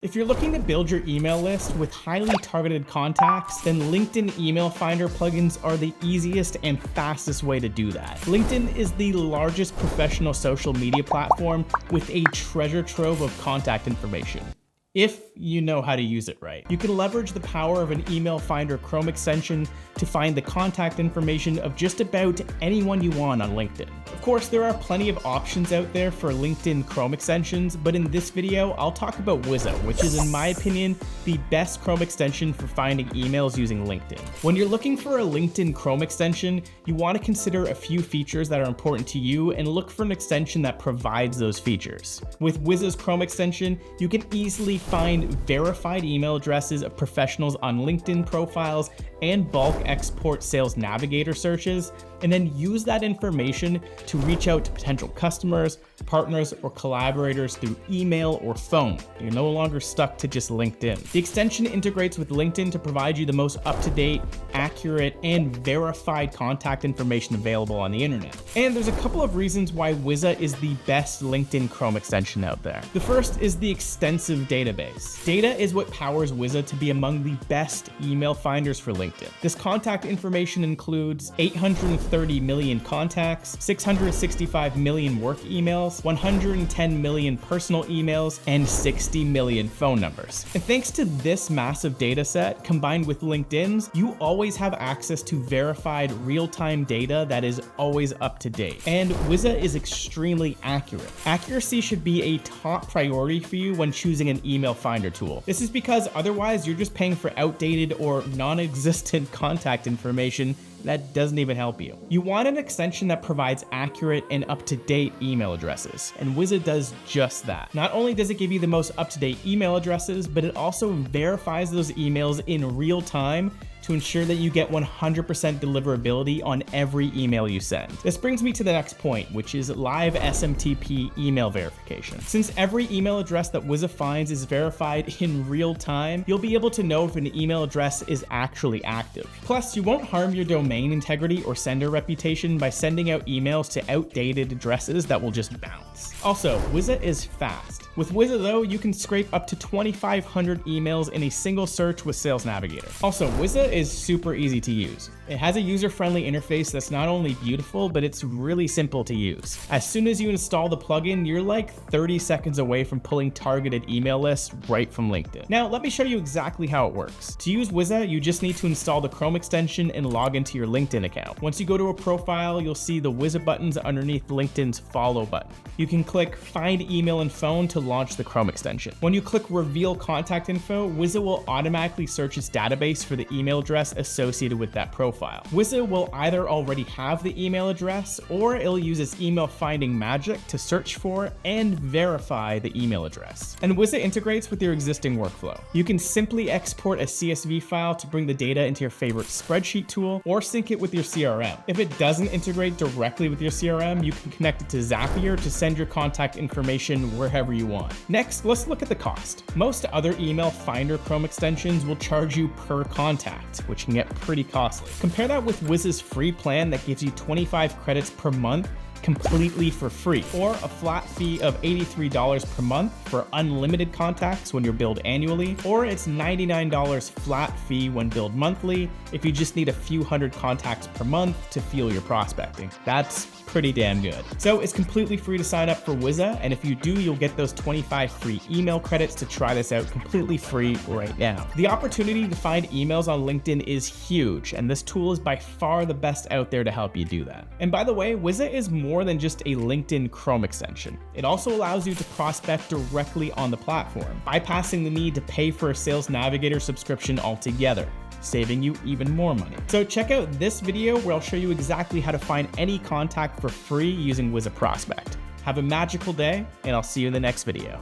If you're looking to build your email list with highly targeted contacts, then LinkedIn Email Finder plugins are the easiest and fastest way to do that. LinkedIn is the largest professional social media platform with a treasure trove of contact information, if you know how to use it right. You can leverage the power of an Email Finder Chrome extension to find the contact information of just about anyone you want on LinkedIn. Of course, there are plenty of options out there for LinkedIn Chrome extensions, but in this video, I'll talk about Wiza, which is, in my opinion, the best Chrome extension for finding emails using LinkedIn. When you're looking for a LinkedIn Chrome extension, you want to consider a few features that are important to you and look for an extension that provides those features. With Wiza's Chrome extension, you can easily find verified email addresses of professionals on LinkedIn profiles and bulk export sales navigator searches, and then use that information to reach out to potential customers, partners, or collaborators through email or phone. You're no longer stuck to just LinkedIn. The extension integrates with LinkedIn to provide you the most up-to-date, accurate, and verified contact information available on the internet. And there's a couple of reasons why Wiza is the best LinkedIn Chrome extension out there. The first is the extensive database. Data is what powers Wiza to be among the best email finders for LinkedIn. This contact information includes 830 million contacts, 665 million work emails, 110 million personal emails, and 60 million phone numbers. And thanks to this massive data set combined with LinkedIn's, you always have access to verified real-time data that is always up to date. And Wiza is extremely accurate. Accuracy should be a top priority for you when choosing an email finder tool. This is because otherwise you're just paying for outdated or non-existent contact information that doesn't even help you. You want an extension that provides accurate and up-to-date email addresses, and Wiza does just that. Not only does it give you the most up-to-date email addresses, but it also verifies those emails in real time to ensure that you get 100% deliverability on every email you send. This brings me to the next point, which is live SMTP email verification. Since every email address that Wiza finds is verified in real time, you'll be able to know if an email address is actually active. Plus, you won't harm your domain integrity or sender reputation by sending out emails to outdated addresses that will just bounce. Also, Wiza is fast. With Wiza though, you can scrape up to 2,500 emails in a single search with Sales Navigator. Also, Wiza is super easy to use. It has a user-friendly interface that's not only beautiful, but it's really simple to use. As soon as you install the plugin, you're like 30 seconds away from pulling targeted email lists right from LinkedIn. Now, let me show you exactly how it works. To use Wiza, you just need to install the Chrome extension and log into your LinkedIn account. Once you go to a profile, you'll see the Wiza buttons underneath LinkedIn's follow button. You can click Find Email and Phone to launch the Chrome extension. When you click Reveal Contact Info, Wiza will automatically search its database for the email address associated with that profile. Wiza will either already have the email address, or it'll use its email finding magic to search for and verify the email address. And Wiza integrates with your existing workflow. You can simply export a CSV file to bring the data into your favorite spreadsheet tool, or sync it with your CRM. If it doesn't integrate directly with your CRM, you can connect it to Zapier to send your contact information wherever you want. Next, let's look at the cost. Most other email finder Chrome extensions will charge you per contact, which can get pretty costly. Compare that with Wiza's free plan that gives you 25 credits per month completely for free, or a flat fee of $83 per month for unlimited contacts when you're billed annually, or it's $99 flat fee when billed monthly if you just need a few hundred contacts per month to fuel your prospecting. That's pretty damn good. So it's completely free to sign up for Wiza, and if you do, you'll get those 25 free email credits to try this out completely free right now. The opportunity to find emails on LinkedIn is huge, and this tool is by far the best out there to help you do that. And by the way, Wiza is more than just a LinkedIn Chrome extension. It also allows you to prospect directly on the platform, bypassing the need to pay for a Sales Navigator subscription altogether, saving you even more money. So check out this video where I'll show you exactly how to find any contact for free using Wiza Prospect. Have a magical day, and I'll see you in the next video.